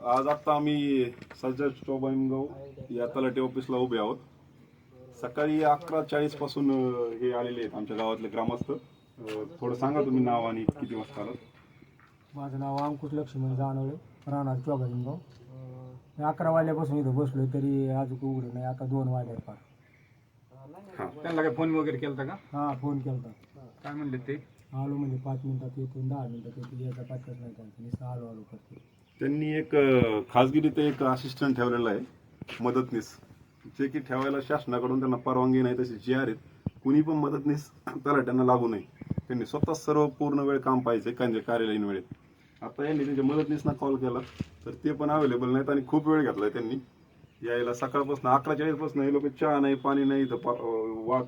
आज आता आम्ही सज्जद चोबाईमगाव या तलाठी ऑफिसला उभे आहोत. सकाळी 11:40 पासून हे आलेले आहेत आमच्या गावातले ग्रामस्थ. थोडं सांगा तुम्ही नाव आणि किती वाजता आलात. माझं नाव अंकुश लक्ष्मण जानवळे, राहणार चोबाईमगाव. 11 वाजल्यापासून इथं बसलोय तरी अजून उघडं नाही. आता 2 वाजले पार. त्यांना काय फोन वगैरे केलता का? हां, फोन केला. काय म्हणले ते? आलो म्हणजे 5 मिनिटात येतो, 10 मिनिटात येतो, याचा पत्ताच नाही त्यांचा. नुसतं आलो करतो. त्यांनी एक खाजगीरीते एक असिस्टंट ठेवलेला आहे मदतनीस, जे की ठेवायला शासनाकडून त्यांना परवानगी नाही, तशी जी आहेत. कुणी पण मदतनीस तलाट्यांना लागू नये. त्यांनी स्वतः सर्व पूर्ण वेळ काम पाहिजे कार्यालयीन वेळेत. आता यांनी त्यांच्या मदतनीसना कॉल केला तर ते पण अवेलेबल नाहीत आणि खूप वेळ घेतलाय त्यांनी यायला. सकाळपासून 11:40 पासून हे लोक चहा नाही पाणी नाही इथं वाट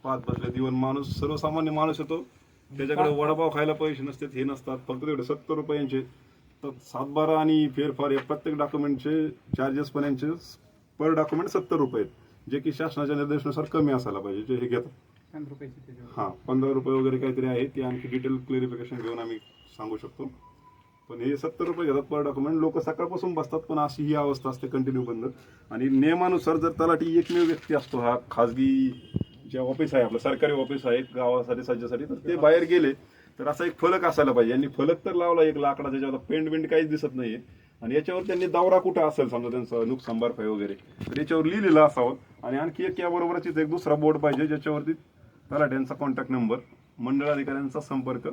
पाहत बसले. जीवन माणूस, सर्वसामान्य माणूस येतो, त्याच्याकडे वडापाव खायला पैसे नसतात, हे नसतात. फक्त तेवढे 70 रुपयांचे तर 7/12 आणि फेरफार या प्रत्येक डॉक्युमेंटचे चार्जेस पण यांचे पर डॉक्युमेंट 70 रुपये आहेत, जे की शासनाच्या निर्देशानुसार कमी असायला पाहिजे, जे हे घेतात. 15 रुपये वगैरे काहीतरी आहे, ते आणखी डिटेल क्लेरिफिकेशन घेऊन आम्ही सांगू शकतो. पण हे 70 रुपये घेतात पर डॉक्युमेंट. लोक सकाळपासून बसतात, पण अशी ही अवस्था असते कंटिन्यू बंद. आणि नियमानुसार जर तलाठी एकमेव व्यक्ती असतो, हा खाजगी जे ऑफिस आहे आपलं सरकारी ऑफिस आहे गावासाठी सज्जासाठी, तर ते बाहेर गेले तर असा एक फलक असायला पाहिजे. यांनी फलक तर लावला एक लाकडाचा, ज्याच्यावर पेंट बिंट काहीच दिसत नाहीये. आणि याच्यावर त्यांनी दौरा कुठं असेल समजा त्यांचं नुकसान भरपाई वगैरे, तर याच्यावर लिहिलेलं असावं. आणि आणखी एक याबरोबरच एक दुसरा बोर्ड पाहिजे, ज्याच्यावरती तलाट्यांचा कॉन्टॅक्ट नंबर, मंडळाधिकाऱ्यांचा संपर्क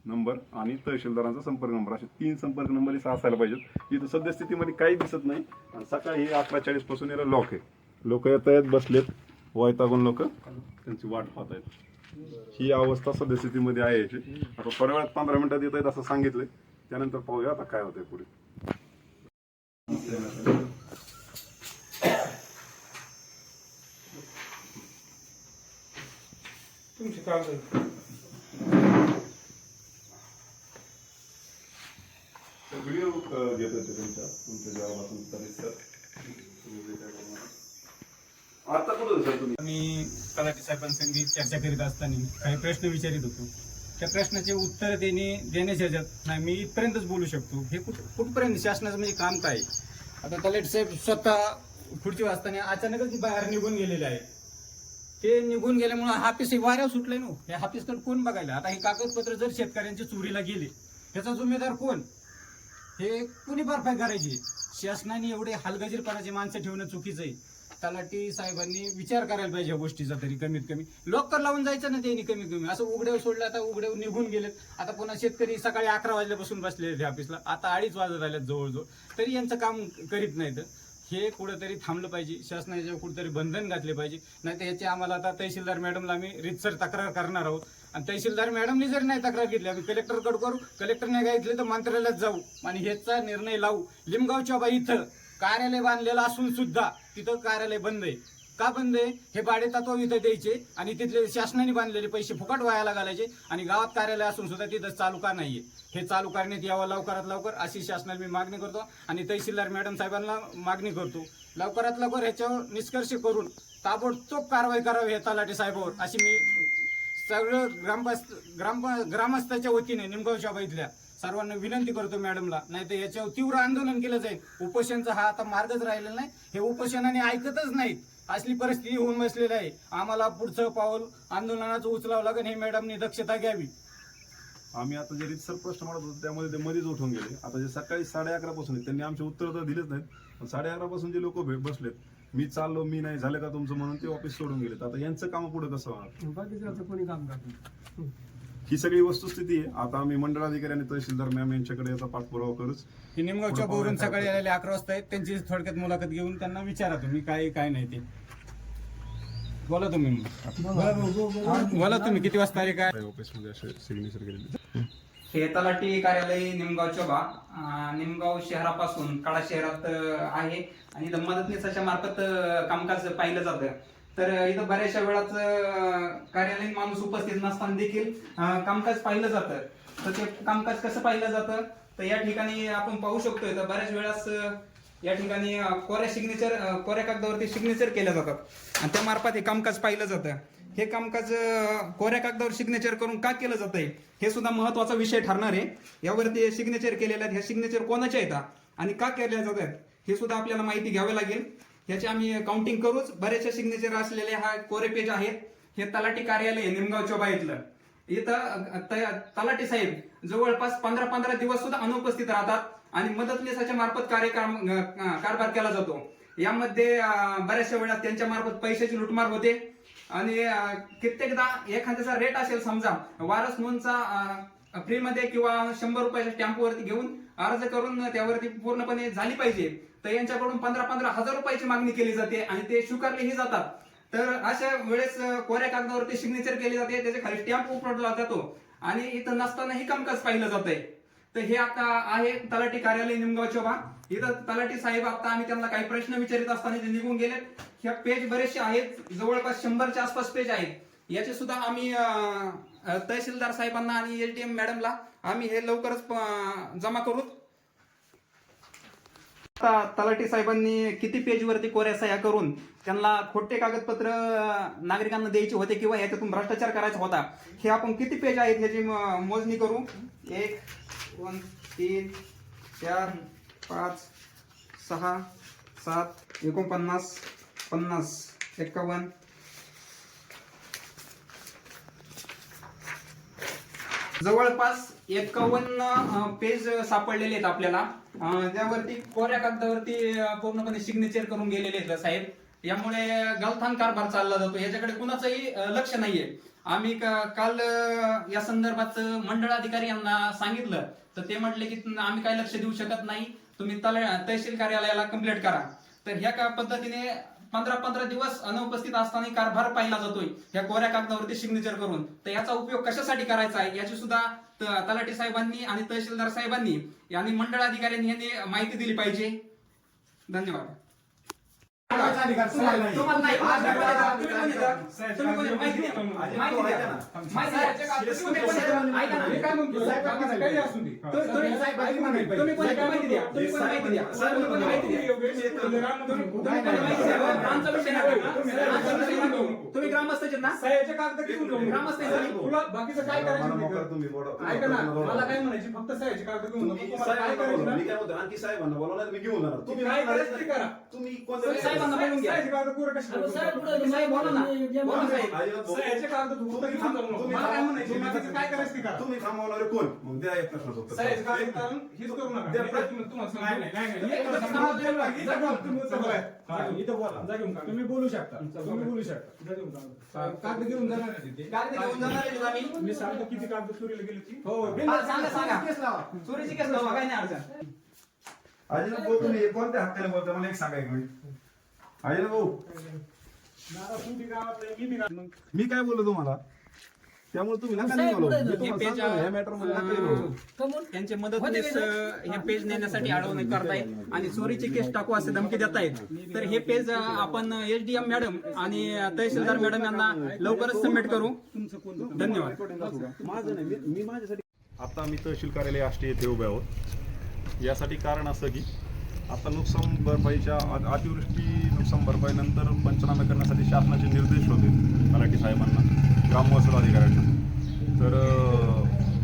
नंबर आणि तहसीलदारांचा संपर्क नंबर, असे 3 संपर्क नंबर इथं असायला पाहिजेत. इथं सद्यस्थितीमध्ये काही दिसत नाही. आणि सकाळी 11:40 पासून याला लॉक आहे. लोक येत आहेत, बसलेत, वैतागून लोक त्यांची वाट पाहत आहेत. ही अवस्था सद्यस्थितीमध्ये आहे याची. आता थोड्या वेळात 15 मिनिटात येत आहेत असं सांगितलंय. त्यानंतर पाहूया आता काय होतंय पुढे. तुमची काम व्हिडिओ घेत होते तुमच्या गावापासून परिसर. आता कुठं सर तुम्ही? मी तलाठी साहेबांसंगी चर्चा करीत असताना काही प्रश्न विचारित होतो. त्या प्रश्नाचे उत्तर देण्याच्या ह्याच्यात नाही मी इथपर्यंतच बोलू शकतो. हे कुठपर्यंत शासनाचं म्हणजे काम काय? आता तलाठी साहेब स्वतः खुर्ची वाजताना अचानकच बाहेर निघून गेलेले आहे. ते निघून गेल्यामुळे हापीस वाऱ्यावर सुटलंय ना. हे हापीसकडे कोण बघायला? आता हे कागदपत्र जर शेतकऱ्यांच्या चोरीला गेले, त्याचा जिम्मेदार कोण? हे कुणी भरपाई करायची? शासनाने एवढे हलगर्जीपणाची माणसं ठेवणं चुकीचं आहे. तलाठी साहेबांनी विचार करायला पाहिजे या गोष्टीचा. तरी कमीत कमी लॉकर लावून जायचं ना त्यांनी. कमीत कमी असं उघड्यावर सोडलं, आता उघड्यावर निघून गेलेत. आता पुन्हा शेतकरी सकाळी 11 वाजल्यापासून बसले ऑफिसला, आता 2:30 वाजत आल्यात जवळजवळ, तरी यांचं काम करीत नाहीत. हे कुठेतरी थांबलं पाहिजे. शासनाच्या कुठेतरी बंधन घातले पाहिजे. नाही तर याची आम्हाला आता तहसीलदार मॅडमला आम्ही रीतसर तक्रार करणार आहोत. आणि तहसीलदार मॅडमनी जर नाही तक्रार घेतली, आम्ही कलेक्टरकडे करू. कलेक्टर नाही घेतली तर मंत्रालयात जाऊ आणि ह्याचा निर्णय लावू. लिमगावच्या बाई इथं कार्यालय बांधलेलं असून सुद्धा तिथं कार्यालय बंद आहे. का बंद आहे? हे भाडेतत्व इथं द्यायचे आणि तिथले शासनाने बांधलेले पैसे फुकट वायाला घालायचे आणि गावात कार्यालय असून सुद्धा तिथं चालू का नाहीये? हे चालू करण्यात यावं लवकरात लवकर, अशी शासनाला मी मागणी करतो. आणि तहसीलदार मॅडम साहेबांना मागणी करतो, लवकरात लवकर ह्याच्यावर निष्कर्ष करून ताबडतोब कारवाई करावी या तलाठी साहेबावर, अशी मी सगळं ग्रामस्थाच्या वतीने निमगावच्या बाईतल्या सर्वांना विनंती करतो मॅडमला. नाही तर याच्यावर तीव्र आंदोलन केलं जाईल. उपोषणचा हा आता मार्गच राहिलेला नाही. हे उपोषणाने ऐकतच नाहीत. असली परिस्थिती होऊन बसलेली आहे. आम्हाला पुढचं पाऊल आंदोलनाचं उचलावं लागेल. हे मॅडमनी दक्षता घ्यावी. आम्ही आता जे रीतसर प्रश्न मांडत होतो त्यामध्ये ते मध्येच उठून गेले. आता जे सकाळी 11:30 पासून त्यांनी आमचे उत्तर तर दिलेच नाहीत. पण 11:30 पासून जे लोक बसलेत, मी चाललो, मी नाही झालं का तुमचं म्हणून ते ऑफिस सोडून गेलेत. आता यांचं काम पुढे कसं होणार? बाकीचं कोणी काम करत. ही सगळी वस्तुस्थिती आहे. आता आम्ही मंडळाधिकारी आणि तहसीलदार मॅम यांच्याकडे याचा पाठपुरावा करूच. हे निमगावच्या बोरून सकाळी आलेले 11 वाजता आहेत. त्यांची थोडक्यात मुलाखत घेऊन त्यांना विचारा तुम्ही काय नाही ते. बोला तुम्ही. बोला तुम्ही किती वाजता आले, काय ऑफिसमध्ये असे सिग्नेचर केलेले. हे तलाठी कार्यालय निमगावच्या निमगाव शहरापासून कडा शहरात आहे आणि इथं मदतनीसाच्या मार्फत कामकाज पाहिलं जातं. तर इथं बऱ्याचशा वेळाच कार्यालयीन माणूस उपस्थित नसताना देखील कामकाज पाहिलं जातं. तर ते कामकाज कसं पाहिलं जातं तर या ठिकाणी आपण पाहू शकतो. इथं बऱ्याच वेळास या ठिकाणी कोऱ्या कागदावरती सिग्नेचर केल्या जातात आणि त्या मार्फत हे कामकाज पाहिलं जातं. हे कामकाज कोऱ्या कागदावर सिग्नेचर करून का केलं जातंय हे सुद्धा महत्वाचा विषय ठरणार आहे. यावरती सिग्नेचर केलेल्या आहेत. ह्या सिग्नेचर कोणाच्या आहेत आणि का केल्या जातात हे सुद्धा आपल्याला माहिती घ्यावी लागेल. ह्याची आम्ही काउंटिंग करूच. बरेचसे सिग्नेचर असलेले हा कोरे पेज आहेत. हे तलाठी कार्यालय आहे चोबा इथलं. इथं तलाठी साहेब जवळपास 15 दिवस सुद्धा अनुपस्थित राहतात आणि मदतनीसाच्या मार्फत कारभार केला जातो. यामध्ये बऱ्याचशा वेळा त्यांच्या मार्फत पैशाची लुटमार होते आणि कित्येकदा एखाद्याचा रेट असेल समजा वारस नोंदचा फ्रीमध्ये किंवा 100 रुपयाच्या स्टॅम्पवरती घेऊन अर्ज करून त्यावरती पूर्णपणे झाली पाहिजे तर यांच्याकडून 15 हजार रुपयाची मागणी केली जाते आणि ते स्वीकारलेही जातात. तर अशा वेळेस कोऱ्या कागदावरती सिग्नेचर केली जाते, त्याच्या खाली स्टॅम्प उपलब्ध जातो आणि इथं नसतानाही कामकाज पाहिलं जातंय. तर हे आता आहे तलाठी कार्यालय निमगाव चोबा. इथं तलाठी साहेब आता आम्ही त्यांना काही प्रश्न विचारित असताना ते निघून गेलेत. ह्या पेज बरेचसे आहेत, जवळपास 100च्या आसपास पेज आहेत. याचे सुद्धा आम्ही तहसीलदार साहेबांना आणि एसडीएम मॅडमला आम्ही हे लवकरच जमा करू. तलाठी साहेबांनी किती पेजवरती कोऱ्या सह्या करून त्यांना खोटे कागदपत्र नागरिकांना द्यायचे होते किंवा याच्यातून भ्रष्टाचार करायचा होता हे आपण किती पेज आहेत ह्याची मोजणी करू. 1 2 3 4 5 6 7 49 50 51 जवळपास 51 पेज सापडलेले आहेत आपल्याला. त्यावरती कोऱ्या कागदावरती पूर्णपणे सिग्नेचर करून गेलेले आहेत साहेब. यामुळे गलथान कारभार चालला जातो, याच्याकडे कुणाचंही लक्ष नाहीये. आम्ही काल या संदर्भात मंडळ अधिकारी यांना सांगितलं तर ते म्हटले की आम्ही काही लक्ष देऊ शकत नाही, तुम्ही तहसील कार्यालयाला कंप्लेंट करा. तर ह्या पद्धतीने 15 दिवस अनुपस्थित असताना कारभार पाहिला जातोय ह्या कोऱ्या कागदावरती सिग्नेचर करून. तर याचा उपयोग कशासाठी करायचा आहे याची सुद्धा तलाठी साहेबांनी आणि तहसीलदार साहेबांनी आणि मंडळ अधिकाऱ्यांनी यांनी माहिती दिली पाहिजे. धन्यवाद. तुम्ही ग्रामस्थ ना ग्रामस्थ बाकीचं काय करायचं ऐका ना, मला काय म्हणायची फक्त साहेबचे कागद घेऊन काय करायचं मी काय म्हणतो आणखी साहेबांना बोलवणार मी घेऊन जाणार. तुम्ही काय करायचं ते करा. तुम्ही कोणत्या साहेबांना बोलून घ्या. साहेबचे कागद पुरं कशाला साहेब बोला ना, बोला साहेब. साहेबचे कागद फक्त घेऊन जाऊ नका. मला काय म्हणायचं बाकीचं काय करायचं ते करा. तुम्ही थांबवणारे कोण मग द्या एक प्रश्न फक्त. साहेबचे कागद काढून हेच करू नका. द्या तुम्हाला इथं बोला. तुम्ही बोलू शकता, तुम्ही बोलू शकता. कागद घेऊन जाणार आहे तिथे. कागद घेऊन जाणार आहे आम्ही. मी सांगतो किती कागद चोरीला गेली ती. हो सांगा. चोरीची केस लावा, काय नाही अडचण. अजित भाऊ तुम्ही कोणत्या हक्काने बोलता मला एक सांगा एक मिनिट. अजित भाऊ मी काय बोललो तुम्हाला त्यामुळे तुम्ही नका नाही बोलू. मी तुम्हाला पेज, सांगतो, या मॅटर मध्ये नका नाही बोलू. त्यांचे मदतनीस हे पेज नेण्यासाठी अडवणूक करतायत आणि चोरीची केस टाकू असे धमकी देतायत. तर हे पेज आपण एसडीएम मॅडम आणि तहसीलदार मॅडम यांना लवकरच सबमिट करू. धन्यवाद. माझं नाही मी माझ्यासाठी आता मी तहसील कार्यालय आष्टी येथे उभे आहोत. यासाठी कारण असं की आता नुकसान भरपाईच्या अतिवृष्टी नुकसान भरपाईनंतर पंचनामे करण्यासाठी शासनाचे निर्देश होते तलाठी साहेबांना, ग्रामवसूल अधिकाऱ्यांना. तर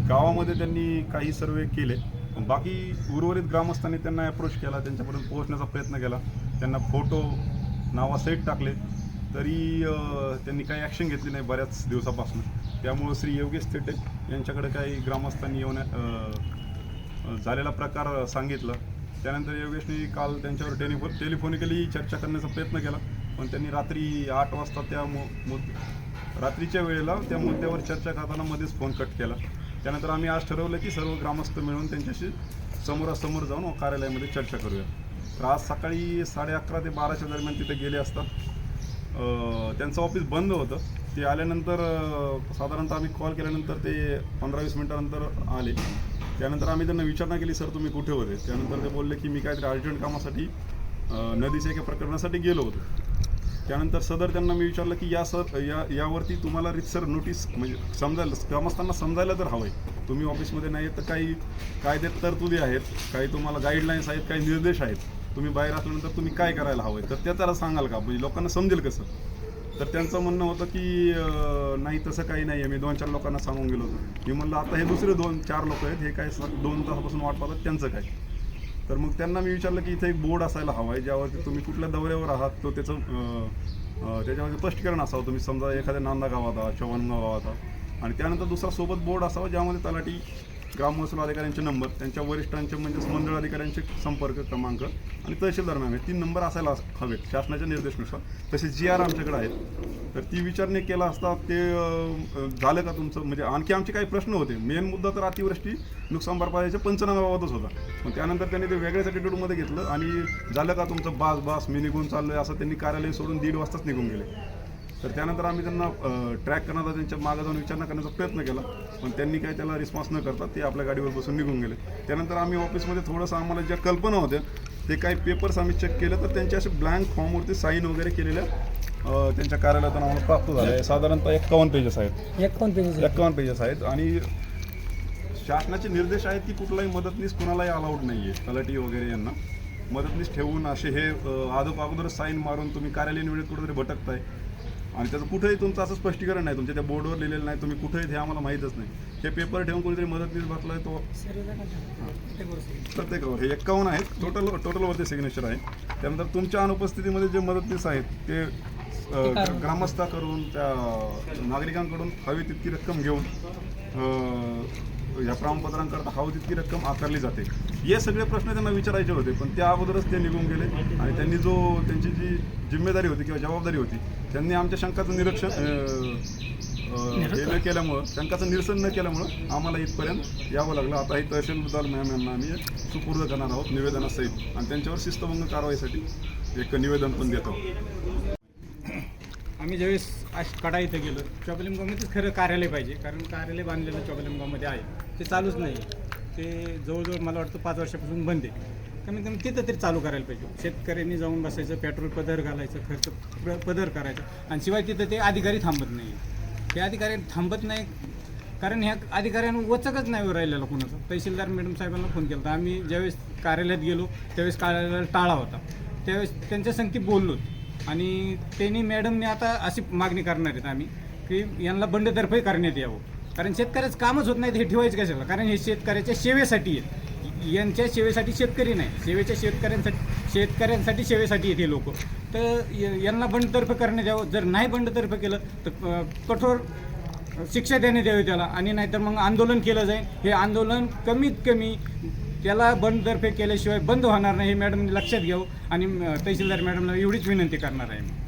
गावामध्ये त्यांनी काही सर्वे केले, बाकी उर्वरित ग्रामस्थांनी त्यांना अप्रोच केला, त्यांच्यापर्यंत पोहोचण्याचा प्रयत्न केला, त्यांना फोटो नावासहित टाकले, तरी त्यांनी काही ॲक्शन घेतली नाही बऱ्याच दिवसापासून. त्यामुळं श्री योगेश थेटे यांच्याकडे काही ग्रामस्थांनी येऊन झालेला प्रकार सांगितला. त्यानंतर योगेशने काल त्यांच्यावर टेलिफोनिकली चर्चा करण्याचा प्रयत्न केला, पण त्यांनी रात्री 8 वाजता त्या रात्रीच्या वेळेला त्या मुद्द्यावर चर्चा करताना मध्येच फोन कट केला. त्यानंतर आम्ही आज ठरवलं की सर्व ग्रामस्थ मिळून त्यांच्याशी समोरासमोर जाऊन कार्यालयामध्ये चर्चा करूया. तर आज सकाळी 11:30 ते 12च्या दरम्यान तिथे गेले असता त्यांचं ऑफिस बंद होतं. ते आल्यानंतर साधारणतः आम्ही कॉल केल्यानंतर ते 15-20 मिनिटानंतर आले. त्यानंतर आम्ही त्यांना विचारणा केली, सर तुम्ही कुठे होते? त्यानंतर ते बोलले की मी काहीतरी अर्जंट कामासाठी नदीच्या एका प्रकरणासाठी गेलो होतो. त्यानंतर सदर त्यांना मी विचारलं की यावरती तुम्हाला रितसर नोटीस म्हणजे समजायला ग्रामस्थांना समजायला तर हवं आहे. तुम्ही ऑफिसमध्ये नाही तर काही कायद्यात तरतुदी आहेत, काही तुम्हाला गाईडलाईन्स आहेत, काही निर्देश आहेत. तुम्ही बाहेर असल्यानंतर तुम्ही काय करायला हवं आहे तर त्या त्याला सांगाल का, म्हणजे लोकांना समजेल कसं? तर त्यांचं म्हणणं होतं की नाही तसं काही नाही आहे, मी 2-4 लोकांना सांगून गेलो होतो. मी म्हणलं आता हे दुसरे 2-4 लोक आहेत, हे काय 2 तासापासून वाट पाहतात, त्यांचं काय? तर मग त्यांना मी विचारलं की इथे एक बोर्ड असायला हवा आहे ज्यावरती तुम्ही कुठल्या दौऱ्यावर आहात तो त्याचं त्याच्यामध्ये स्पष्टीकरण असावं. तुम्ही समजा एखाद्या नांदा गावात आहात, चव्हाणगाव गावात आहात, आणि त्यानंतर दुसरा सोबत बोर्ड असावा ज्यामध्ये तलाठी, ग्राम महसूल अधिकाऱ्यांचे नंबर, त्यांच्या वरिष्ठांचे म्हणजेच मंडळ अधिकाऱ्यांचे संपर्क क्रमांक आणि तहसीलदार नाव हे 3 नंबर असायला हवेत शासनाच्या निर्देशानुसार. तसे GR आमच्याकडे आहेत. तर ती विचारणे केला असता ते झालं का तुमचं, म्हणजे आणखी आमचे काही प्रश्न होते. मेन मुद्दा तर अतिवृष्टी नुकसान भरपाईच्या पंचनाम्याबाबतच होता. पण त्यानंतर त्यांनी ते वेगळ्याच ॲटिट्यूडमध्ये घेतलं आणि झालं का तुमचं बास मी निघून चाललो आहे असं त्यांनी कार्यालय सोडून 1:30 वाजताच निघून गेले. तर त्यानंतर आम्ही त्यांना ट्रॅक करण्याचा, त्यांच्या मागे जाऊन विचारणा करण्याचा प्रयत्न केला, पण त्यांनी काही त्याला रिस्पॉन्स न करता ते आपल्या गाडीवर बसून निघून गेले. त्यानंतर आम्ही ऑफिसमध्ये थोडंसं आम्हाला ज्या कल्पना होत्या ते काही पेपर्स आम्ही चेक केले तर त्यांचे असे ब्लँक फॉर्मवरती साईन वगैरे केलेल्या त्यांच्या कार्यालयातून आम्हाला प्राप्त झाले आहे. साधारणतः 51 पेजेस आहेत. 51 पेजेस आहेत. आणि शासनाचे निर्देश आहेत की कुठलाही मदतनीस कुणालाही अलाउड नाही आहे. तलाठी वगैरे यांना मदतनीस ठेवून असे हे अगोदरच साईन मारून तुम्ही कार्यालयीन वेळेत कुठेतरी भटकताय आणि त्याचं कुठेही तुमचं असं स्पष्टीकरण नाही, तुमच्या त्या बोर्डवर लिहिलेलं नाही, तुम्ही कुठेही हे आम्हाला माहीतच नाही. हे पेपर ठेवून कोणीतरी मदतनीस बसलाय तो प्रत्येकावर. हे 51 आहेत टोटलवरती सिग्नेचर आहे. त्यानंतर तुमच्या अनुपस्थितीमध्ये जे मदतनीस आहेत ते ग्रामस्थाकडून, त्या नागरिकांकडून हवी तितकी रक्कम घेऊन या प्रमाणपत्रांकरता हवी तितकी रक्कम आकारली जाते. हे सगळे प्रश्न त्यांना विचारायचे होते, पण त्या अगोदरच ते निघून गेले आणि त्यांनी त्यांची जी जिम्मेदारी होती किंवा जबाबदारी होती त्यांनी आमच्या शंकाचं निरीक्षण हे न केल्यामुळं, शंकाचं निरसन न केल्यामुळं आम्हाला इथपर्यंत यावं लागलं. आता ही तहसीलदार मॅम यांना आम्ही सुपूर्द करणार आहोत निवेदनासहित आणि त्यांच्यावर शिस्तभंग कारवाईसाठी एक निवेदन पण देतो. आम्ही ज्यावेळेस कडा इथं गेलो, चॉकलिंगावमध्येच खरं कार्यालय पाहिजे, कारण कार्यालय बांधलेलं चॉकलिंगावमध्ये आहे, ते चालूच नाही. ते जवळजवळ मला वाटतं 5 वर्षापासून बंद आहे. कमीत कमी तिथं तरी चालू करायला पाहिजे. शेतकऱ्यांनी जाऊन बसायचं, पेट्रोल पदर घालायचं, खर्च पदर करायचा, आणि शिवाय तिथं ते अधिकारी थांबत नाही. ते अधिकारी थांबत नाही कारण ह्या अधिकाऱ्यांना वचकच नाही राहिलेला कोणाचा. तहसीलदार मॅडम साहेबांना फोन केला, आम्ही ज्यावेळेस कार्यालयात गेलो त्यावेळेस कार्यालयाला टाळा होता, त्यावेळेस त्यांच्या संगती बोललो आणि त्यांनी मॅडमने आता अशी मागणी करणार आहेत आम्ही की यांना बंडतर्फे करण्यात यावं, कारण शेतकऱ्याचं कामच होत नाही हे ठेवायचं कशाला, कारण हे शेतकऱ्याच्या सेवेसाठी आहेत. यांच्या सेवेसाठी शेतकरी नाही, सेवेच्या शेतकऱ्यांसाठी सेवेसाठी येते लोक. तर यांना बंडतर्फे करण्यात यावं. जर नाही बंडतर्फे केलं तर कठोर शिक्षा देण्यात यावी त्याला, आणि नाहीतर मग आंदोलन केलं जाईल. हे आंदोलन कमीत कमी त्याला बंडतर्फे केल्याशिवाय बंद होणार नाही हे मॅडमने लक्षात घ्यावं, आणि तहसीलदार मॅडमला एवढीच विनंती करणार आहे.